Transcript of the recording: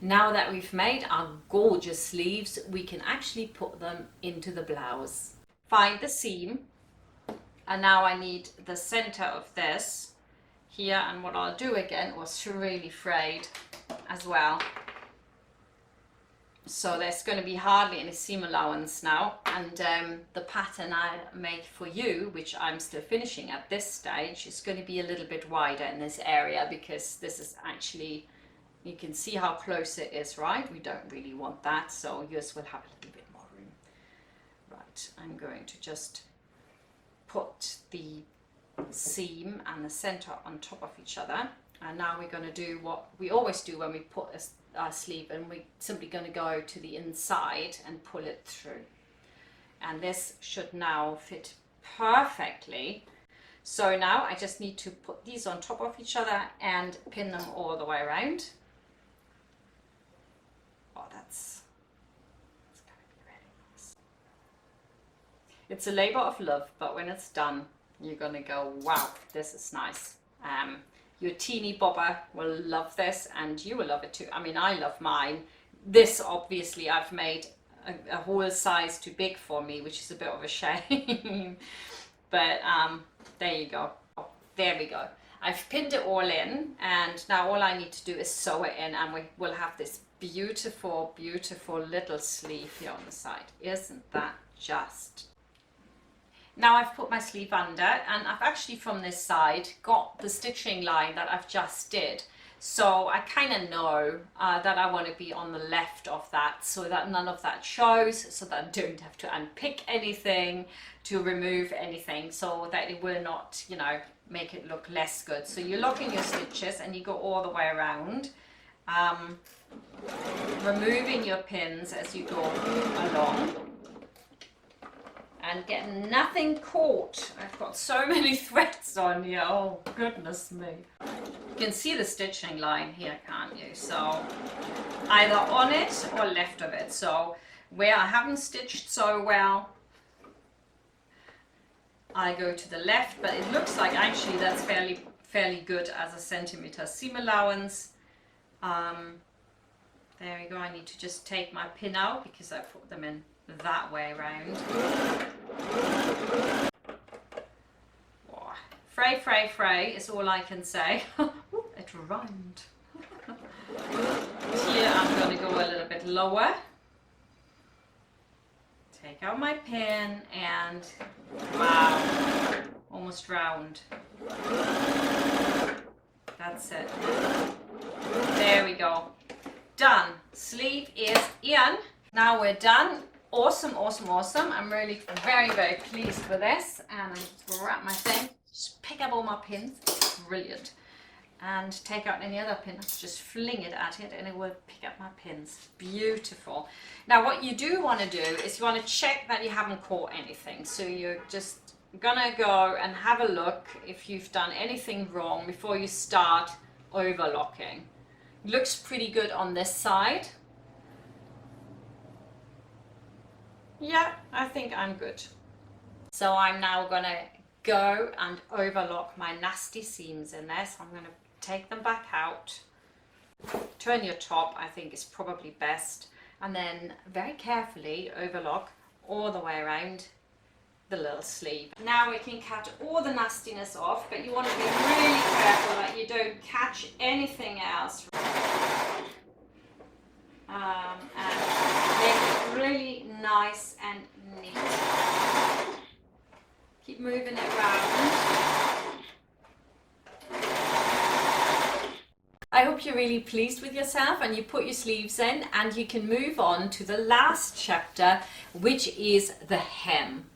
Now that we've made our gorgeous sleeves, we can actually put them into the blouse. Find the seam, and now I need the center of this here, and what I'll do again was really frayed as well. So there's going to be hardly any seam allowance now, and the pattern I made for you, which I'm still finishing at this stage, is going to be a little bit wider in this area, because this is actually, you can see how close it is, right? We don't really want that, so yours will have a little bit more room. Right, I'm going to just put the seam and the center on top of each other, and now we're going to do what we always do when we put our sleeve, and we're simply going to go to the inside and pull it through, and this should now fit perfectly. So now I just need to put these on top of each other and pin them all the way around. Oh, that's going to be really nice. It's a labor of love, but when it's done, you're going to go, wow, this is nice. Your teeny bobber will love this, and you will love it too. I mean, I love mine. This, obviously, I've made a whole size too big for me, which is a bit of a shame. But there you go. There we go. I've pinned it all in, and now all I need to do is sew it in, and we will have this beautiful, beautiful little sleeve here on the side. Isn't that just... Now I've put my sleeve under, and I've actually from this side got the stitching line that I've just did. So I kind of know that I want to be on the left of that, so that none of that shows, so that I don't have to unpick anything, to remove anything, so that it will not, you know, make it look less good. So you lock in your stitches and you go all the way around, removing your pins as you go along. And get nothing caught. I've got so many threads on here. Oh, goodness me. You can see the stitching line here, can't you? So either on it or left of it. So where I haven't stitched so well, I go to the left, but it looks like actually that's fairly good as a centimeter seam allowance. There we go. I need to just take my pin out because I put them in that way around. Oh, fray, fray, fray is all I can say. It rhymed. Here I'm going to go a little bit lower. Take out my pin and wow, almost round. That's it. There we go. Done. Sleeve is in. Now we're done. Awesome, awesome, awesome. I'm really very, very pleased with this. And I just grab my thing, just pick up all my pins. Brilliant. And take out any other pins, just fling it at it and it will pick up my pins. Beautiful. Now what you do want to do is you want to check that you haven't caught anything. So you're just gonna go and have a look if you've done anything wrong before you start overlocking. Looks pretty good on this side. Yeah, I think I'm good. So I'm now gonna go and overlock my nasty seams in there. So I'm gonna take them back out. Turn your top, I think is probably best. And then very carefully overlock all the way around the little sleeve. Now we can cut all the nastiness off, but you want to be really careful that you don't catch anything else. And make it really nice and neat. Keep moving it around. I hope you're really pleased with yourself and you put your sleeves in, and you can move on to the last chapter, which is the hem.